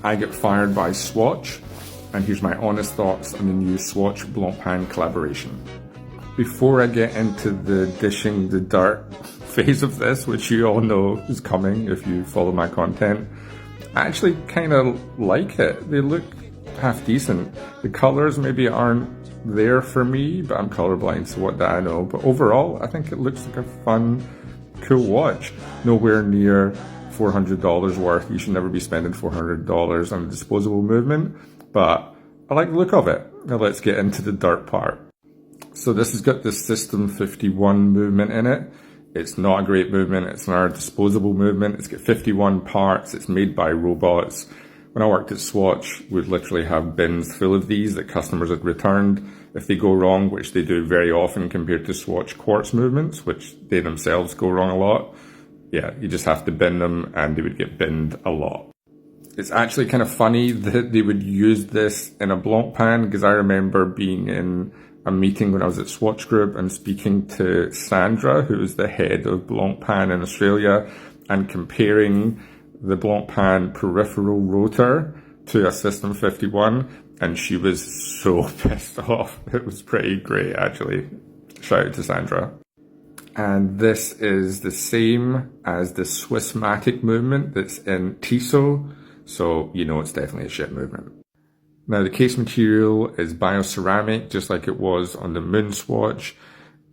I get fired by Swatch, and here's my honest thoughts on the new Swatch Blancpain collaboration. Before I get into the dishing the dirt phase of this, which you all know is coming if you follow my content, I actually kind of like it. They look half decent. The colors maybe aren't there for me, but I'm colorblind, so what do I know? But overall, I think it looks like a fun, cool watch. Nowhere near $400 worth. You should never be spending $400 on a disposable movement, but I like the look of it. Now let's get into the dirt part. So this has got the System 51 movement in it. It's not a great movement. It's not a disposable movement. It's got 51 parts. It's made by robots. When I worked at Swatch, we'd literally have bins full of these that customers had returned. If they go wrong, which they do very often compared to Swatch quartz movements, which they themselves go wrong a lot, yeah, you just have to bin them and they would get binned a lot. It's actually kind of funny that they would use this in a Blancpain, because I remember being in a meeting when I was at Swatch Group and speaking to Sandra, who is the head of Blancpain in Australia, and comparing the Blancpain peripheral rotor to a System 51, and she was so pissed off. It was pretty great, actually. Shout out to Sandra. And this is the same as the Swissmatic movement that's in Tissot, so you know it's definitely a shit movement. Now the case material is bioceramic, just like it was on the Moon Swatch.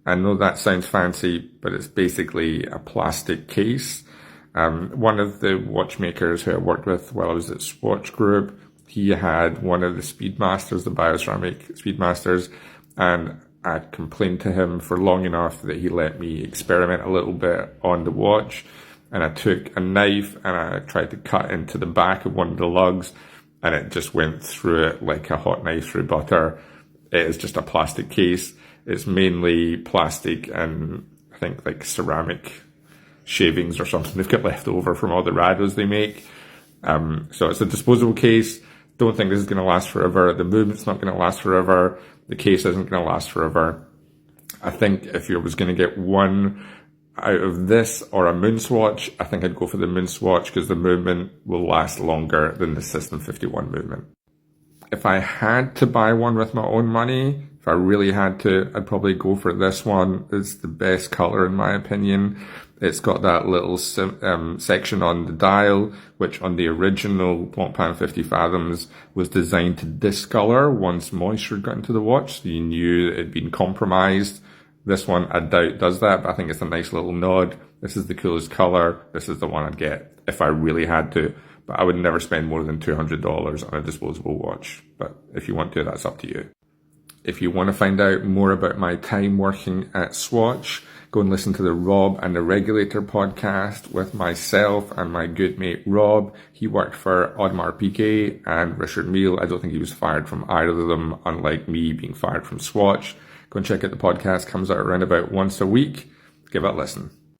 I know that sounds fancy, but it's basically a plastic case. One of the watchmakers who I worked with while I was at Swatch Group, he had one of the Speedmasters, the bioceramic Speedmasters, and I complained to him for long enough that he let me experiment a little bit on the watch. And I took a knife and I tried to cut into the back of one of the lugs, and it just went through it like a hot knife through butter. It is just a plastic case. It's mainly plastic and I think like ceramic shavings or something they've got left over from all the rados they make. So it's a disposable case. Don't think this is going to last forever. The movement's not going to last forever. The case isn't going to last forever. I think if you was going to get one out of this or a Moon Swatch, I think I'd go for the Moon Swatch because the movement will last longer than the System 51 movement. If I had to buy one with my own money, if I really had to, I'd probably go for this one. It's the best color in my opinion. It's got that little section on the dial, which on the original Blancpain 50 Fathoms was designed to discolor once moisture got into the watch, so you knew it had been compromised. This one, I doubt does that, but I think it's a nice little nod. This is the coolest color. This is the one I'd get if I really had to, but I would never spend more than $200 on a disposable watch. But if you want to, that's up to you. If you want to find out more about my time working at Swatch, go and listen to the Rob and the Regulator podcast with myself and my good mate Rob. He worked for Audemars Piguet and Richard Mille. I don't think he was fired from either of them, unlike me being fired from Swatch. Go and check out the podcast. Comes out around about once a week. Give it a listen.